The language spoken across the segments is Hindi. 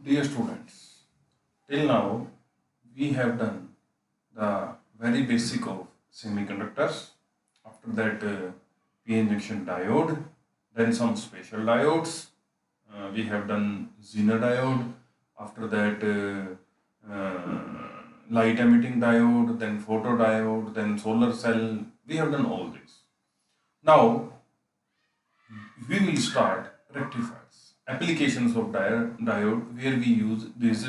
Dear students, till now we have done the very basic of semiconductors. After that, p-n junction diode, then some special diodes. We have done Zener diode. After that, light emitting diode, then photodiode, then solar cell. We have done all this. Now we will start rectifiers, applications of diode where we use these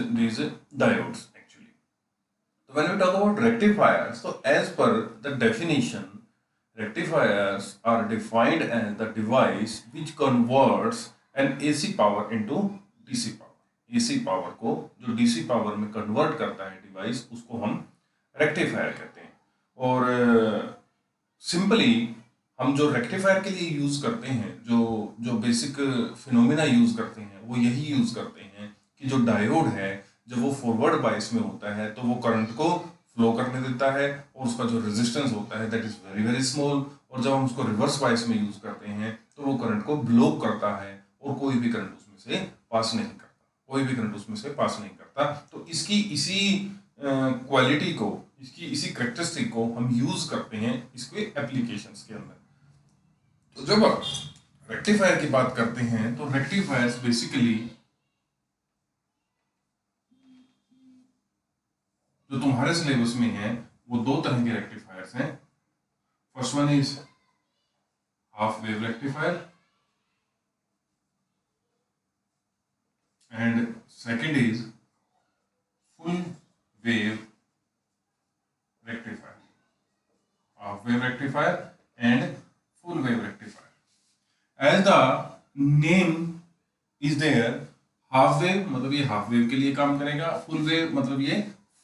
diodes actually. So when we talk about rectifiers, so as per the definition, rectifiers are defined as the device which converts an AC power into DC power. AC power को जो DC पावर में कन्वर्ट करता है डिवाइस, उसको हम रेक्टिफायर कहते हैं. और सिंपली हम जो रेक्टिफायर के लिए यूज करते हैं, जो बेसिक फिनोमिना यूज करते हैं, वो यही यूज करते हैं कि जो डायोड है जब वो फॉरवर्ड बायस में होता है तो वो करंट को फ्लो करने देता है और उसका जो रेजिस्टेंस होता है that is very very small. और जब हम उसको रिवर्स बायस में यूज करते हैं तो वो करंट को ब्लॉक करता है और कोई भी करंट उसमें से पास नहीं करता. तो इसकी इसी क्वालिटी को, इसकी इसी करेक्टरिस्टिक को हम यूज करते हैं इसके एप्लीकेशंस के अंदर. तो जब रेक्टिफायर की बात करते हैं तो रेक्टिफायर्स बेसिकली जो तुम्हारे सिलेबस में है वो दो तरह के रेक्टिफायर्स हैं. First one is half wave rectifier and second is full wave rectifier. Half wave rectifier and full wave rectifier. As the name is there, half wave मतलब ये half wave के लिए काम करेगा, full wave मतलब ये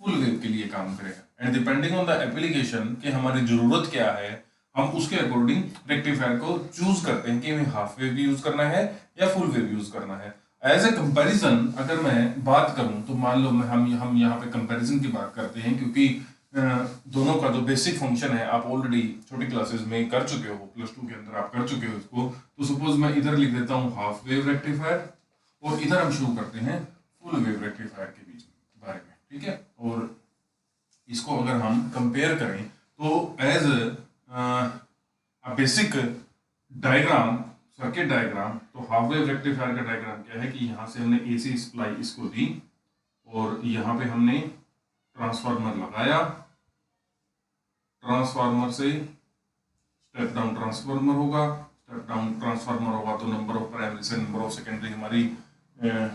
full wave के लिए काम करेगा. And depending on the application कि हमारी जरूरत क्या है, हम उसके अकॉर्डिंग रेक्टिफायर को चूज करते हैं कि हमें हाफ वेव यूज करना है या फुल वेव यूज करना है. एज ए कंपैरिजन अगर मैं बात करूं तो मान लो हम यहाँ पे कंपैरिजन की बात करते हैं, क्योंकि दोनों का जो बेसिक फंक्शन है आप ऑलरेडी छोटी क्लासेस में कर चुके हो, प्लस 2 के अंदर आप कर चुके हो इसको. तो सपोज मैं इधर लिख देता हूँ हाफ वेव रेक्टिफायर और इधर हम शुरू करते हैं फुल वेव रेक्टिफायर के बीच बारे में. ठीक है, और इसको अगर हम कंपेयर करें तो as a basic diagram, circuit diagram, तो हाफ वेव रेक्टिफायर का डायग्राम क्या है कि यहाँ से हमने एसी सप्लाई इसको दी और यहाँ पे हमने ट्रांसफार्मर लगाया. ट्रांसफार्मर से स्टेप डाउन ट्रांसफार्मर होगा, स्टेप डाउन ट्रांसफार्मर होगा तो नंबर ऑफ प्राइमरी से नंबर ऑफ सेकेंडरी हमारी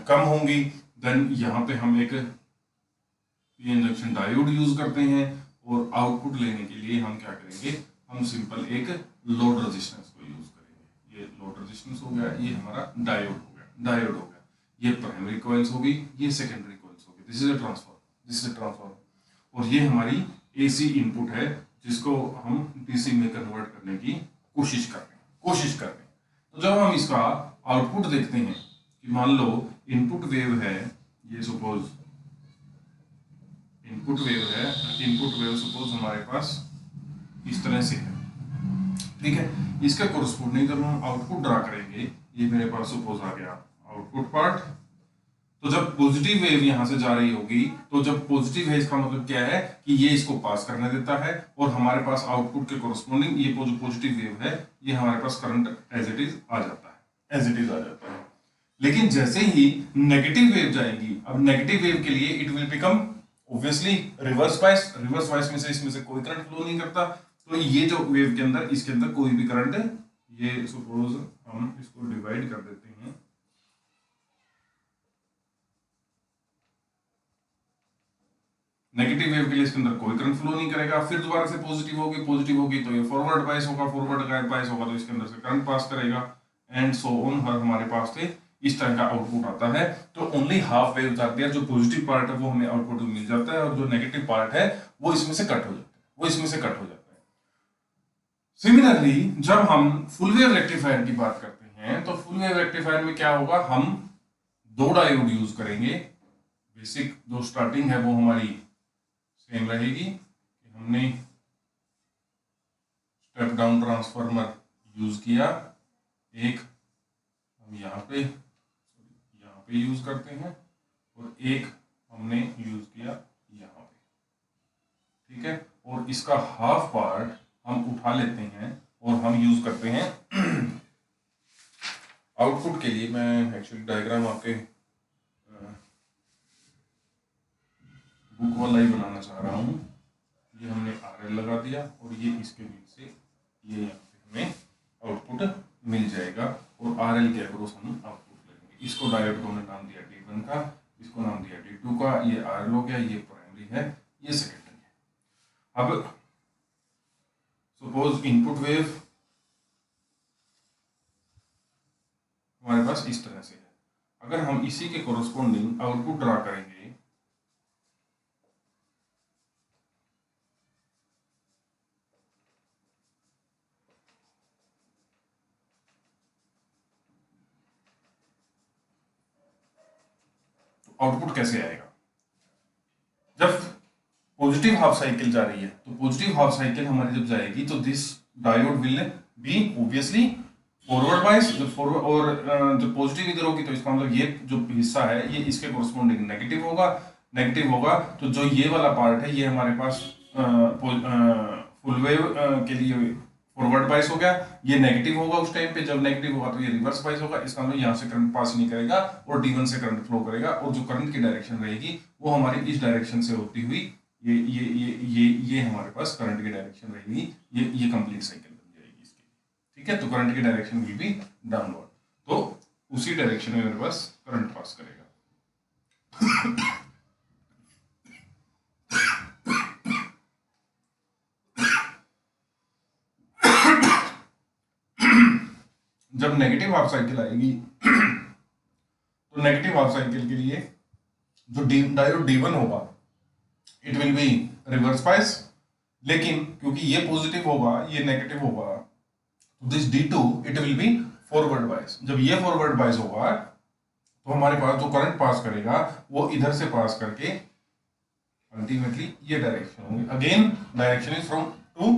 कम होंगी. देन यहाँ पे हम एक पीएन जंक्शन डायोड यूज करते हैं और आउटपुट लेने के लिए हम क्या करेंगे, हम सिंपल एक लोड रेजिस्टेंस को यूज करेंगे. ये लोड रेजिस्टेंस हो गया, ये हमारा डायोड हो गया. ये प्राइमरी कॉइल्स होगी, ये सेकेंडरी कॉइल्स होगी. दिस इज अ ट्रांसफार्मर और ये हमारी एसी इनपुट है जिसको हम डीसी में कन्वर्ट करने की कोशिश कर रहे हैं. तो जब हम इसका आउटपुट देखते हैं कि मान लो इनपुट वेव है, ये सपोज इनपुट वेव सपोज हमारे पास इस तरह से है. ठीक है, इसका कोरस्पोंडिंग जब हम आउटपुट ड्रा करेंगे, ये मेरे पास सपोज आ गया आउटपुट पार्ट. तो जब पॉजिटिव वेव यहां से जा रही होगी, तो जब पॉजिटिव है इसका मतलब क्या है कि ये इसको पास करने देता है और हमारे पास आउटपुट के कोरस्पोंडिंग ये जो पॉजिटिव वेव है ये हमारे पास करंट एज इट इज आ जाता है. लेकिन जैसे ही नेगेटिव वेव जाएगी, अब नेगेटिव वेव के लिए it will become obviously reverse bias में से इसमें से कोई करंट फ्लो नहीं करता. तो ये जो वेव के अंदर, इसके अंदर कोई भी करंट, ये सपोज हम इसको डिवाइड कर देते हैं. नेगेटिव वेव के लिए इसके अंदर कोई करंट फ्लो नहीं करेगा. फिर दोबारा से पॉजिटिव होगी तो ये फॉरवर्ड बायस होगा तो इसके अंदर से करंट पास करेगा एंड सो ऑन. हमारे पास से इस तरह का आउटपुट आता है. तो ओनली हाफ वेव जाती है, जो पॉजिटिव पार्ट है वो हमें आउटपुट में मिल जाता है और जो नेगेटिव पार्ट है वो इसमें से कट हो जाता है. सिमिलरली जब हम फुल वेव रेक्टिफायर की बात करते हैं तो फुल वेव रेक्टिफायर में क्या होगा, हम दो डायोड यूज करेंगे. बेसिक जो स्टार्टिंग है वो हमारी सेम रहेगी कि हमने स्टेप डाउन ट्रांसफार्मर यूज किया, एक हम यहाँ पे यूज करते हैं और एक हमने यूज किया यहाँ पे, ठीक है। और इसका हाफ पार्ट हम उठा लेते हैं और हम यूज करते हैं आउटपुट के लिए। मैं एक्चुअली डायग्राम आपके बुक वाला ही बनाना चाह रहा हूँ। ये हमने RL लगा दिया और ये इसके बीच से ये यहाँ पे हमें आउटपुट मिल जाएगा और RL के अक्रॉस हम आउटपुट लेंगे। इसको डायोड को हमने नाम दिया D1 का, इसको नाम दिया D2 का। ये RL हो गया, ये प्राइमरी है, ये सेकेंडरी है। अब सपोज इनपुट वेव हमारे पास इस तरह से है। अगर हम इसी के कोरस्पोंडिंग आउटपुट ड्रा करेंगे, आउटपुट कैसे आएगा? जब पॉजिटिव हाफ साइकिल जा रही है तो पॉजिटिव हाफ साइकिल हमारी जब जाएगी तो this diode will be obviously forward bias. जब फॉरवर्ड और जब पॉजिटिव इधर होगी तो इसका मतलब ये जो हिस्सा है ये इसके कोरस्पोंडिंग नेगेटिव होगा। नेगेटिव होगा तो जो ये वाला पार्ट है ये हमारे पास फुल वेव के लिए फॉरवर्ड बायस हो गया। ये नेगेटिव होगा उस टाइम पे, जब नेगेटिव होगा तो ये रिवर्स बायस होगा। इसका मतलब यहाँ से करंट पास नहीं करेगा और D1 से करंट फ्लो करेगा और जो करंट की डायरेक्शन रहेगी वो हमारी इस डायरेक्शन से होती हुई ये हमारे पास करंट की डायरेक्शन रहेगी। ये कंप्लीट साइकिल बन जाएगी इसकी, ठीक है। तो करंट की डायरेक्शन विल बी डाउनवर्ड, तो उसी डायरेक्शन में मेरे पास करंट पास करेगा। जब नेगेटिव हाफ साइकिल आएगी तो नेगेटिव हाफ साइकिल के लिए जो डायोड D1 होगा it will be reverse bias. लेकिन क्योंकि ये पॉजिटिव होगा ये नेगेटिव होगा तो this D2 it will B forward bias. जब ये फॉरवर्ड बायस होगा तो हमारे पास जो करंट पास करेगा वो इधर से पास करके अल्टीमेटली ये डायरेक्शन होगी। Again direction is from to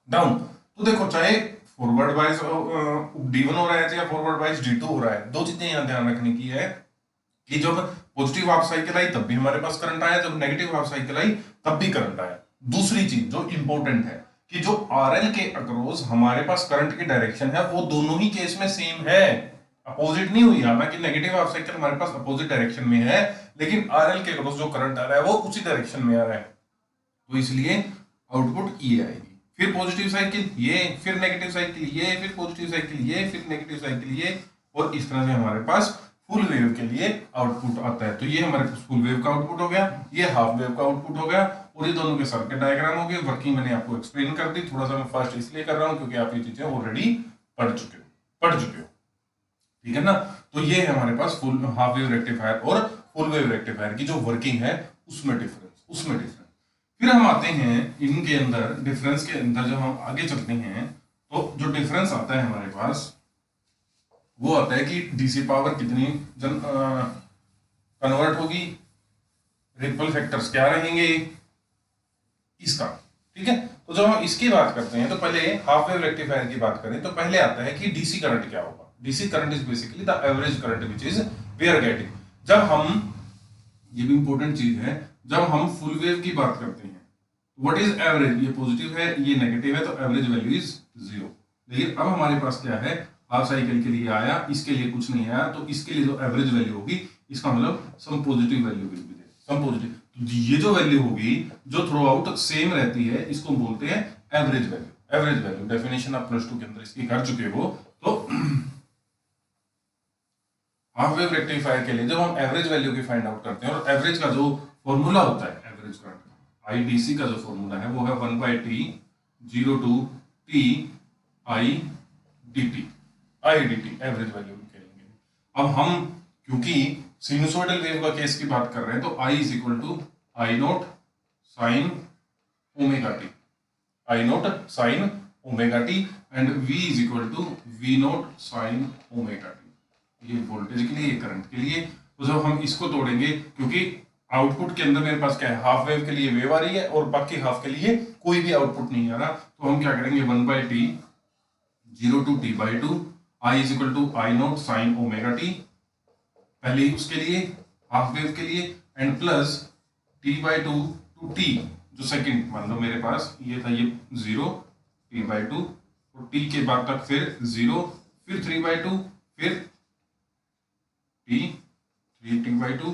down. तो देखो चाहे फॉरवर्ड बायस D1 हो रहा है या फॉरवर्ड बायस D2 हो रहा है, दो चीजें यहां ध्यान रखने की है कि जब पॉजिटिव हाफ साइकिल आई तब भी हमारे पास करंट आया, जब नेगेटिव हाफ साइकिल आई तब भी करंट आया। दूसरी चीज जो इंपॉर्टेंट है कि जो RL के अक्रॉस हमारे पास करंट की डायरेक्शन है वो दोनों ही केस में सेम है, अपोजिट नहीं हुई। हालांकि नेगेटिव हाफ साइकिल हमारे पास अपोजिट डायरेक्शन में है लेकिन RL के अक्रॉस जो करंट आ रहा है वो उसी डायरेक्शन में आ रहा है, तो इसलिए आउटपुट ये आएगी। फिर पॉजिटिव साइकिल ये, फिर नेगेटिव साइकिल ये, फिर पॉजिटिव साइकिल ये, फिर नेगेटिव साइकिल ये, और इस तरह से हमारे पास फुल वेव के लिए आउटपुट आता है। तो ये हमारे पास फुल वेव का आउटपुट हो गया, ये हाफ वेव का आउटपुट हो गया और ये दोनों के सर्किट डायग्राम हो गए। वर्किंग मैंने आपको एक्सप्लेन कर दी, थोड़ा सा मैं फास्ट इसलिए कर रहा हूं क्योंकि आप ये चीजें ऑलरेडी पढ़ चुके हो, ठीक है ना। तो ये है हमारे पास फुल हाफ वेव रेक्टिफायर और फुल वेव रेक्टिफायर की जो वर्किंग है उसमें डिफरेंस। फिर हम आते हैं इनके अंदर, डिफरेंस के अंदर जब हम आगे चलते हैं तो जो डिफरेंस आता है हमारे पास वो आता है कि डीसी पावर कितनी कन्वर्ट होगी, रिपल फैक्टर्स क्या रहेंगे इसका, ठीक है। तो जब हम इसकी बात करते हैं तो पहले हाफ वेव रेक्टिफायर की बात करें तो पहले आता है कि डीसी करंट क्या होगा। DC current is basically the average current which is we are getting. जब हम, ये भी इंपॉर्टेंट चीज है, जब हम फुल वेव की बात करते हैं व्हाट इज एवरेज, ये पॉजिटिव है ये नेगेटिव है तो एवरेज वैल्यू इज 0। लेकिन अब हमारे पास क्या है, हाफ साइकिल के लिए आया, इसके लिए कुछ नहीं आया, तो इसके लिए जो एवरेज वैल्यू होगी इसका मतलब some positive value will be there, some positive. तो ये जो वैल्यू होगी जो थ्रू आउट सेम रहती है इसको बोलते हैं average value. Average value definition आप +2 के अंदर इसकी कर चुके हो। तो हाफ वेव रेक्टिफायर के लिए जब हम एवरेज वैल्यू की फाइंड आउट करते हैं और एवरेज का जो फॉर्मूला होता है एवरेज करंट IDC का जो फॉर्मूला है वो है 1/T 0 to T IDT average value निकालेंगे। अब हम क्योंकि सिनुसोइडल वेव का केस की बात कर रहे हैं तो I is equal to I0 sin omega T, I0 sin omega T and V is equal to V0 sin omega T. ये वोल्टेज के लिए, ये करंट के लिए। तो जब हम इसको तोड़ेंगे, क्योंकि आउटपुट के अंदर मेरे पास क्या है, हाफ वेव के लिए वेव आ रही है और बाकी हाफ के लिए कोई भी आउटपुट नहीं आ रहा, तो हम क्या करेंगे 1/T 0 to T/2 I is equal to I0 sin omega T. पहले उसके लिए हाफ वेव के लिए, and plus t/2 to t, जो सेकंड मान लो मेरे पास ये था, ये 0 t/2 और t के बाद तक फिर 0, फिर 3/2, फिर t 3t/2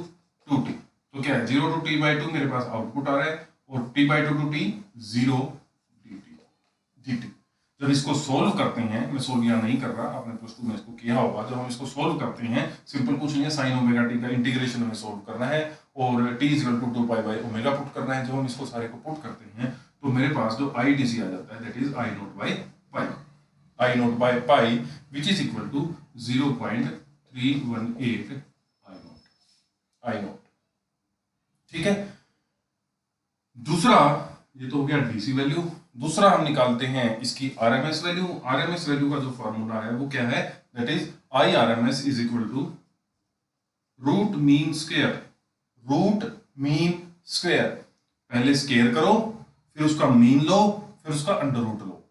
2t। तो क्या है 0 टू t/2 मेरे पास आउटपुट आ रहा है, और t/2 टू t 0 dt। जब इसको सोल्व करते हैं, मैं सोल्व यहाँ नहीं कर रहा, आपने प्लस टू में इसको किया होगा, जब हम इसको सोल्व करते हैं सिंपल कुछ नहीं है, साइन ओमेगा टी का इंटीग्रेशन हमें सोल्व करना है और t इक्वल टू 2π/ω पुट करना है। जब हम इसको सारे को पुट करते हैं तो मेरे पास जो IDC आ जाता है, that is I0/π which is equal to 0.318 I0। ठीक है, दूसरा ये तो हो गया डीसी वैल्यू। दूसरा हम निकालते हैं इसकी आरएमएस वैल्यू। आरएमएस वैल्यू का जो फॉर्मूला है वो क्या है, that is IRMS is equal to root mean square. Root mean square, पहले स्क्वायर करो, फिर उसका मीन लो, फिर उसका अंडर रूट लो।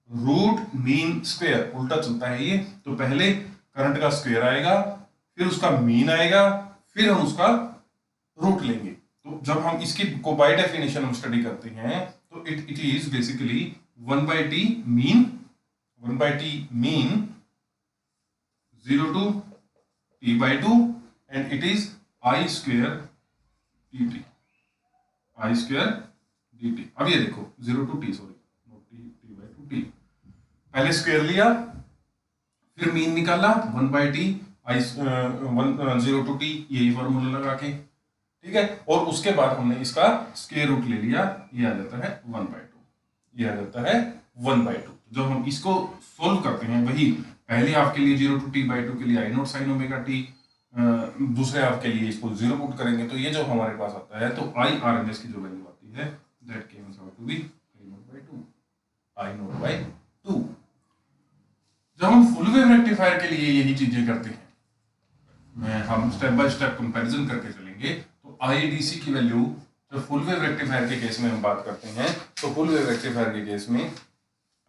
रूट मीन स्क्वायर उल्टा चलता है ये, तो पहले करंट का स्क्वायर आएगा, फिर उसका मीन आएगा, फिर हम उसका रूट लेंगे। तो जब हम इसकी को बाय डेफिनेशन हम स्टडी करते हैं तो it is basically 1/t mean 0 to t/2 and it is I square dt। अब ये देखो 0 टू t, सॉरी t/2t, पहले स्क्वायर लिया, फिर मीन निकाला 1/t 0 टू t, यही फॉर्मूला लगा के, ठीक है। और उसके बाद हमने इसका स्क्वायर रूट ले लिया, ये आ जाता है 1/2, ये आ जाता है 1/2। जब हम इसको सोल्व करते हैं, वही पहले हाफ के लिए 0 टू t/2 के लिए I0 sin ओमेगा t, दूसरे हाफ के लिए इसको 0 पुट करेंगे, तो ये जो हमारे पास आता है, तो IRMS की जो वैल्यू आती है that comes out to be I0/2। जब हम फुल वेव रेक्टिफायर के लिए यही चीजें करते हैं, हम स्टेप बाय स्टेप कंपैरिजन करके चलेंगे। तो IDC की वैल्यू जो फुल वेव रेक्टिफायर के केस में हम बात करते हैं, तो फुल वेव रेक्टिफायर के केस में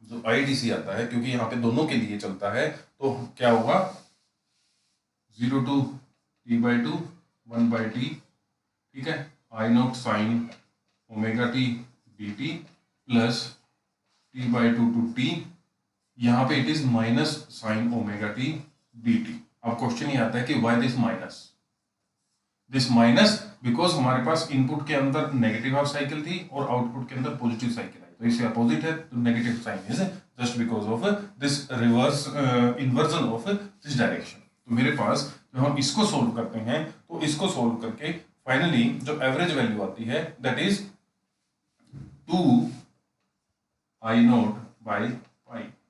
जो IDC आता है, क्योंकि यहाँ पे दोनों के लिए चलता है, तो क्या होगा 0 टू t/2 1/t, ठीक है, I0 sin omega t dt plus t/2 to t, यहाँ पे it is minus sine omega t dt। अब क्वेश्चन ये आता है कि व्हाई दिस माइनस, बिकॉज हमारे पास इनपुट के अंदर नेगेटिव हाफ साइकिल थी और आउटपुट के अंदर पॉजिटिव साइकिल आई, तो इससे अपोजिट है, तो negative sign is just because of this reverse inversion of this direction. तो मेरे पास जब हम इसको सोल्व करते हैं, तो इसको सोल्व करके फाइनली जो एवरेज वैल्यू आती है that is 2 I0/π,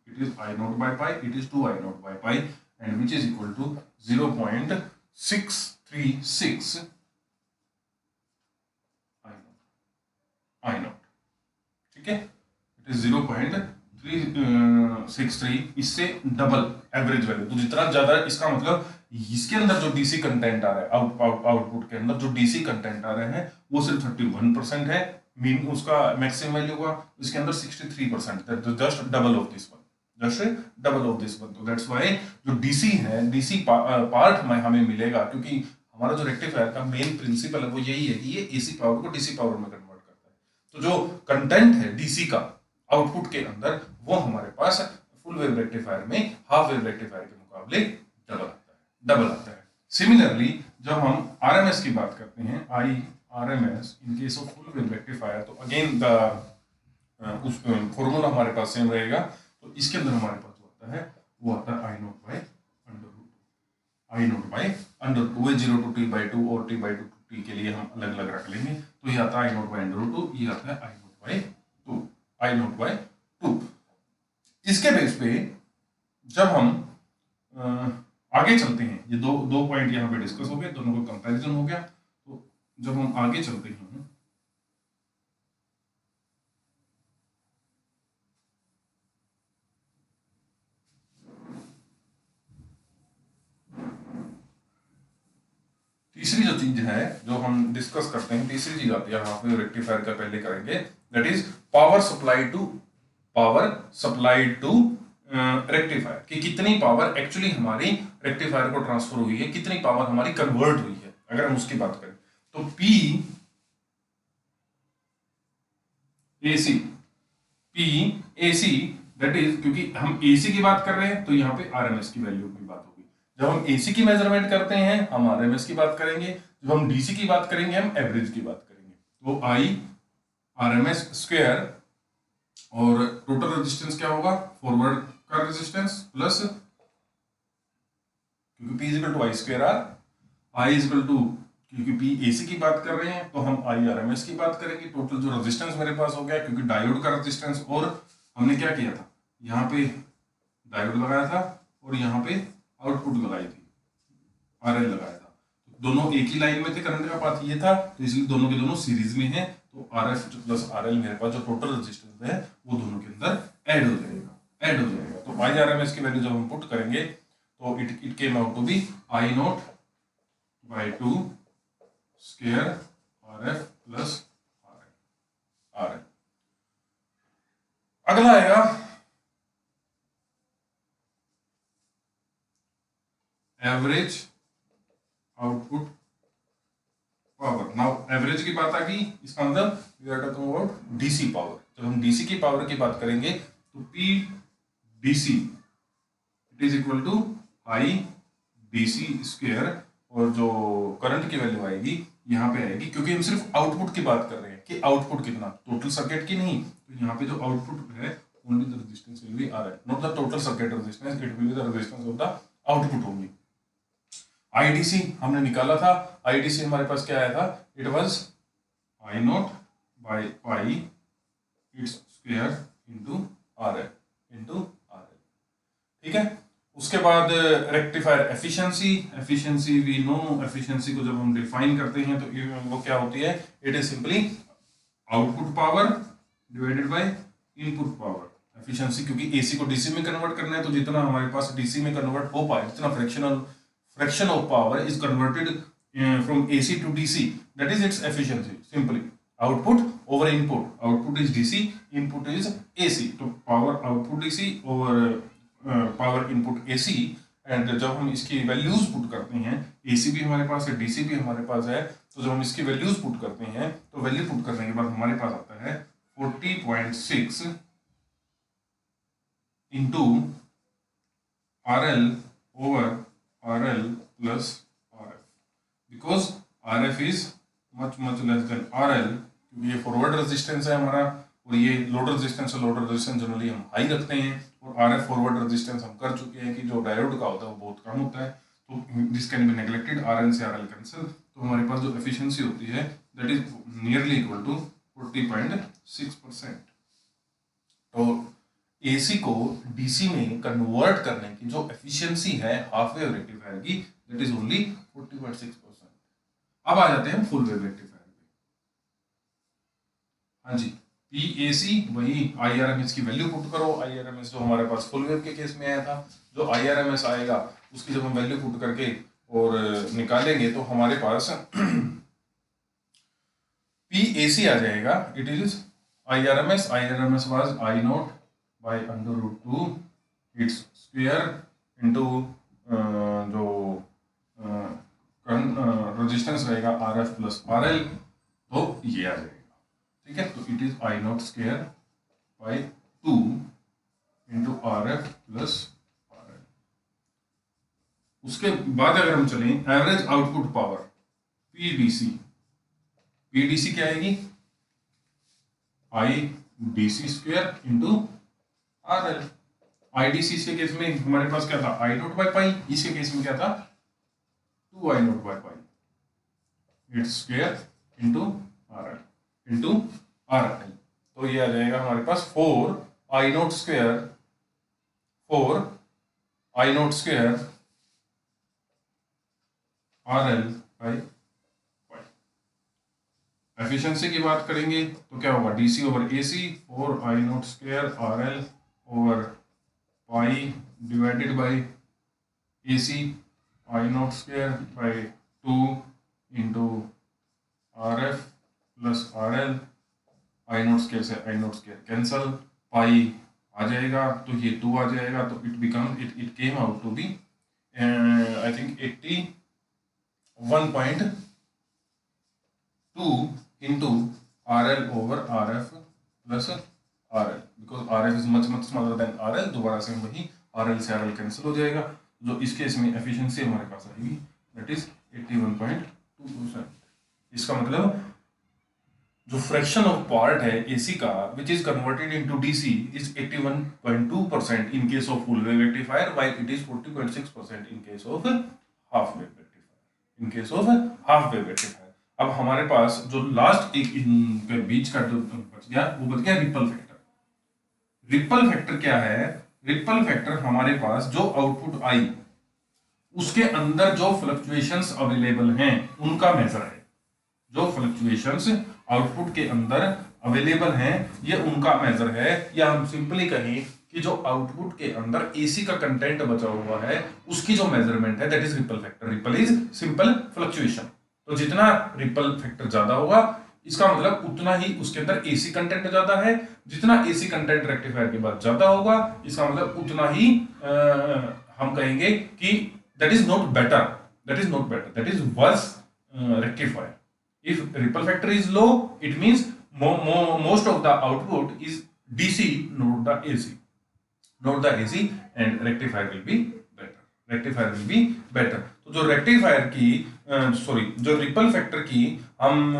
it is I0/π, it is 2 I0/π, and which is equal to 0.636 I0, ठीक है, इट इज 0.363, इससे डबल एवरेज वैल्यू। तो जितना ज्यादा इसका मतलब इसके अंदर जो डीसी कंटेंट आ रहा है, आउटपुट के अंदर जो डीसी कंटेंट आ रहे हैं वो सिर्फ 31% है, मीन उसका मैक्सिमम वैल्यू हुआ, इसके अंदर 63%, just double of this one, तो दैट्स व्हाई जो डीसी है, डीसी पार्ट में हमें मिलेगा, क्योंकि हमारा जो रेक्टिफायर का मेन प्रिंसिपल है वो यही है कि ये एसी पावर को डीसी पावर में कन्वर्ट करता है। तो जो कंटेंट है डीसी का आउटपुट के अंदर, वो हमारे पास फुल वेव रेक्टिफायर में हाफ वेव रेक्टिफायर के मुकाबले डबल आता है। सिमिलरली जब हम आरएमएस की बात करते हैं, IRMS in case of full wave rectifier, तो अगेन द उस फॉर्मूला हमारे पास सेम रहेगा। तो इसके अंदर हमारे पास जो आता है वो आता है I0/√2, 0 टू t/2 और t/2 टू t के लिए हम अलग अलग रख लेंगे। तो ये आता है I0/√2, ये आता है I0/2। इसके बेस पे जब हम आगे चलते हैं, ये दो पॉइंट यहाँ पे डिस्कस हो गए, दोनों का कंपैरिजन हो गया। तो जब हम आगे चलते हैं, तीसरी जो चीज है जो हम डिस्कस करते हैं, तीसरी चीज आती है हाफ वेव रेक्टिफायर का, पहले करेंगे, that is power supplied to rectifier, कि कितनी पावर एक्चुअली हमारी रेक्टिफायर को ट्रांसफर हुई है, कितनी पावर हमारी कन्वर्ट हुई है। अगर हम उसकी बात करें तो P A see that is, क्योंकि हम एसी की बात कर रहे हैं तो यहाँ पे आरएमएस की वैल्यू की बात होगी। जब हम एसी की मेजरमेंट करते हैं हम आरएमएस की बात करेंगे, जब हम डीसी की बात करेंगे हम एवरेज की बात करेंगे। तो आई आरएमएस स्क्वायर और टोटल रेजिस्टेंस क्या होगा, फॉरवर्ड का रेजिस्टेंस प्लस, क्योंकि P is equal to I square R, I is equal to, क्योंकि P एसी की बात कर रहे हैं तो हम आई आरएमएस की बात करेंगे। टोटल जो रेजिस्टेंस मेरे पास हो गया, क्योंकि डायोड का रेजिस्टेंस, और हमने क्या किया था, यहाँ पे डायोड लगाया था और यहाँ पे आउटपुट लगाई थी, आरएल लगाया था। तो दोनों एक ही लाइन में थे, करंट का पाथ ये था, तो इसलिए दोनों के दोनों सीरीज में है। तो आरएफ प्लस आरएल मेरे पास जो टोटल रेजिस्टेंस है वो दोनों के अंदर ऐड हो जाएगा। तो आई आरएमएस की वैल्यू जब हम पुट करेंगे तो it came out to be I not by 2 square RF plus RL. अगला आएगा average output power. Now average की बात आ गई, इसका मतलब we are talking about DC power. जब हम डीसी की पावर की बात करेंगे तो P DC it is equal to I DC square, और जो करंट की वैल्यू आएगी यहाँ पे आएगी, क्योंकि हम सिर्फ आउटपुट की बात कर रहे हैं कि आउटपुट कितना, टोटल सर्किट की नहीं। तो यहाँ पे जो आउटपुट है only the resistance will be R, not the total circuit resistance, it will be the resistance of the output only. IDC हमने निकाला था, आईडीसी हमारे पास क्या आया था, it was I not by pi its square into RL. ठीक है। उसके बाद rectifier efficiency we know, efficiency को जब हम डिफाइन करते हैं तो वो क्या होती है, it is simply output power divided by input power. Efficiency, क्योंकि एसी को डीसी में कन्वर्ट करना है तो जितना हमारे पास डीसी में कन्वर्ट हो पाए, जितना fraction of power is converted from AC to DC, that is its efficiency. Simply output over input, output is DC, input is AC, तो power output DC over power input AC. And जब हम इसकी वैल्यूज पुट करते हैं, एसी भी हमारे पास है, डीसी भी हमारे पास है, तो जब हम इसकी वैल्यूज पुट करते हैं तो वैल्यू पुट करने के बाद हमारे पास आता है 40.6 into RL over RL plus RF, because RF is much less than RL, क्योंकि ये फॉरवर्ड रेजिस्टेंस है हमारा और ये लोड रेजिस्टेंस है। लोड रेजिस्टेंस जनरली हम हाई रखते हैं, और RF फॉरवर्ड रेजिस्टेंस हम कर चुके हैं कि जो डायोड का होता है वो बहुत कम होता है, तो this can be neglected, RL से RL कैंसिल, तो हमारे पास जो एफिशिएंसी होती है that is nearly equal to 40.6%। तो एसी को डीसी में कन्वर्ट करने की जो एफिशिएंसी है हाफ वेव रेक्टिफायर की, दैट इज ओनली 40.6%। अब आ जाते हैं फुल वेव रेक्टिफायर पे। हाँ जी, पीएसी वही आईआरएमएस की वैल्यू पुट करो, आईआरएमएस जो हमारे पास फुल वेव के केस में आया था, जो आईआरएमएस आएगा उसकी जब हम वैल्यू पुट करके और निकालेंगे तो हमारे पास पीएसी आ जाएगा, it is IRMS was I not by under root 2 its square into जो रेजिस्टेंस रहेगा RF प्लस RL, तो ये आ जाएगा। ठीक है, तो it is I naught square by 2 into RF plus RL। उसके बाद अगर हम चलें एवरेज आउटपुट पावर पीडीसी क्या आएगी, I DC square into RL। IDC के केस में हमारे पास क्या था, आई नॉट बाई पाई, इसके केस में क्या था 2 I not by pi its square into RL। तो ये आ जाएगा हमारे पास 4 I naught square RL by pi. Efficiency की बात करेंगे तो क्या होगा, DC over AC 4 I naught square RL over pi divided by AC I naught square by 2 into RF plus RL। I naught square से I naught square cancel, pi आ जाएगा तो ये 2 आ जाएगा, तो it came out to be I think 80 1.2 into RL over RF plus RL, because RF is much smaller than RL। दोबारा से वही RL से RL कैंसिल हो जाएगा, जो इस केस में एफिशिएंसी हमारे पास आएगी दैट इज 81.2%। इसका मतलब जो फ्रैक्शन ऑफ पार्ट है AC का which is converted into DC is 81.2% in case of full wave rectifier, while it is 40.6% in case of half wave rectifier. In case of half wave rectifier अब हमारे पास जो लास्ट एक इनके बीच का जो बच गया वो बच गया रिपल फैक्टर। रिपल फैक्टर क्या है? रिपल फैक्टर हमारे पास जो आउटपुट आई उसके अंदर जो फ्लक्चुएशंस अवेलेबल हैं उनका मेजर है। जो फ्लक्चुएशंस आउटपुट के अंदर अवेलेबल हैं ये उनका मेजर है, या हम सिंपली कहें कि जो आउटपुट के अंदर AC का कंटेंट बचा हुआ है उसकी जो मेजरमेंट है that is ripple factor. Ripple is simple fluctuation, तो जितना रिपल फैक्टर ज्यादा होगा इसका मतलब उतना ही उसके अंदर AC कंटेंट ज्यादा है। जितना AC कंटेंट रेक्टिफायर के बाद ज्यादा होगा इसका मतलब उतना ही हम कहेंगे कि that is not better, that is worse rectifier. If ripple factor is low, it means most of the output is DC, not the AC, and rectifier will be better। तो जो रेक्टिफायर की जो रिपल फैक्टर की हम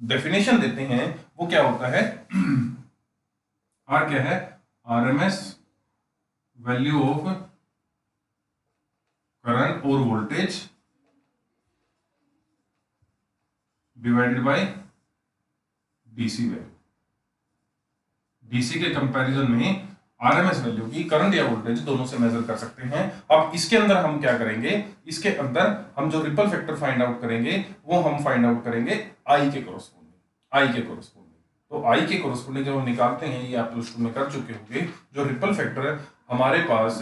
डेफिनेशन देते हैं वो क्या होता है? R क्या है? RMS वैल्यू ऑफ करंट और voltage divided by DC value. DC के कंपैरिजन में RMS वैल्यू की करंट या वोल्टेज दोनों से मेजर कर सकते हैं। अब इसके अंदर हम क्या करेंगे? इसके अंदर हम जो रिपल फैक्टर फाइंड आउट करेंगे वो हम फाइंड आउट करेंगे I के कोरोस्पोंडिंग। तो I के कोरोस्पोंडिंग जब हम निकालते हैं, ये आप प्लस 2 में कर चुके होंगे, जो रिपल फैक्टर हमारे पास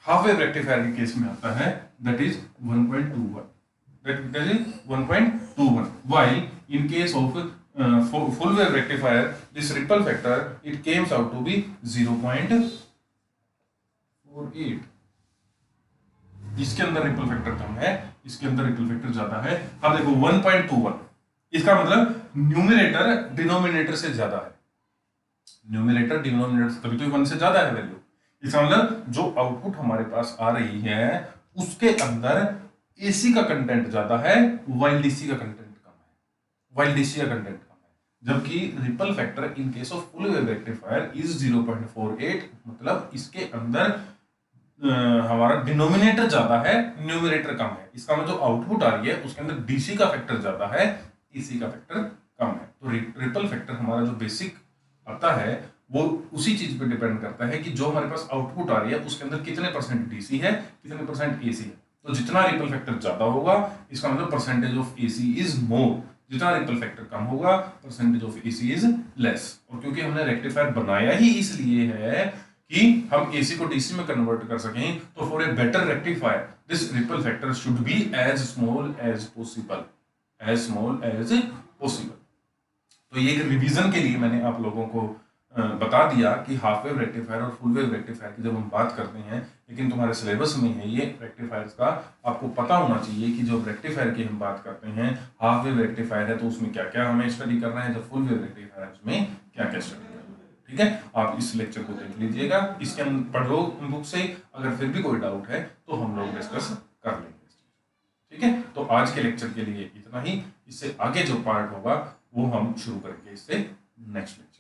हाफ वेव रेक्टिफायर के केस में आता है that is 1.21, while in case of full wave rectifier this ripple factor it comes out to be 0.48। इसके अंदर रिपल फैक्टर कम है, इसके अंदर रिपल फैक्टर ज्यादा है। अब देखो 1.21, इसका मतलब न्यूमरेटर डिनोमिनेटर से ज्यादा है। न्यूमरेटर डिनोमिनेटर तभी तो 1 से ज्यादा है वैल्यू। इसका मतलब जो आउटपुट हमारे पास आ रही है उसके अंदर AC का कंटेंट ज्यादा है while DC का कंटेंट कम है, जबकि ripple factor in case of full wave rectifier is 0.48, मतलब इसके अंदर हमारा डिनोमिनेटर ज्यादा है, न्यूमरेटर कम है। इसका मतलब जो आउटपुट आ रही है उसके अंदर DC का फैक्टर ज्यादा है, AC का फैक्टर कम है। तो रिपल फैक्टर हमारा जो बेसिक आता है वो उसी चीज पे डिपेंड करता है कि जो हमारे पास आउटपुट आ रही है उसके अंदर कितने % DC है, कितने % AC है। तो जितना रिपल फैक्टर ज्यादा होगा इसका मतलब percentage of AC is more, जितना रिपल फैक्टर कम होगा percentage of AC is less. और क्योंकि हमने रेक्टिफायर बनाया ही इसलिए है कि हम AC को DC में कन्वर्ट कर सकें, तो for a better rectifier this ripple factor should be as small as possible. तो ये एक रिवीजन के लिए मैंने आप लोगों को बता दिया कि हाफ वेव रेक्टिफायर और फुल वेव रेक्टिफायर की जब हम बात करते हैं, लेकिन तुम्हारे सिलेबस में है ये रेक्टिफायर्स का, आपको पता होना चाहिए कि जब रेक्टिफायर की हम बात करते हैं, हाफ वेव रेक्टिफायर है तो उसमें क्या क्या हमें स्टडी करना है, जब फुल वेव रेक्टिफायर है उसमें क्या क्या स्टडी करना है। ठीक है, आप इस लेक्चर को देख लीजिएगा, इसके अंदर पढ़ लो बुक से, अगर फिर भी कोई डाउट है तो हम लोग डिस्कस कर लेंगे। ठीक है, तो आज के लेक्चर के लिए इतना ही। इससे आगे जो पार्ट होगा वो हम शुरू करेंगे इससे नेक्स्ट लेक्चर।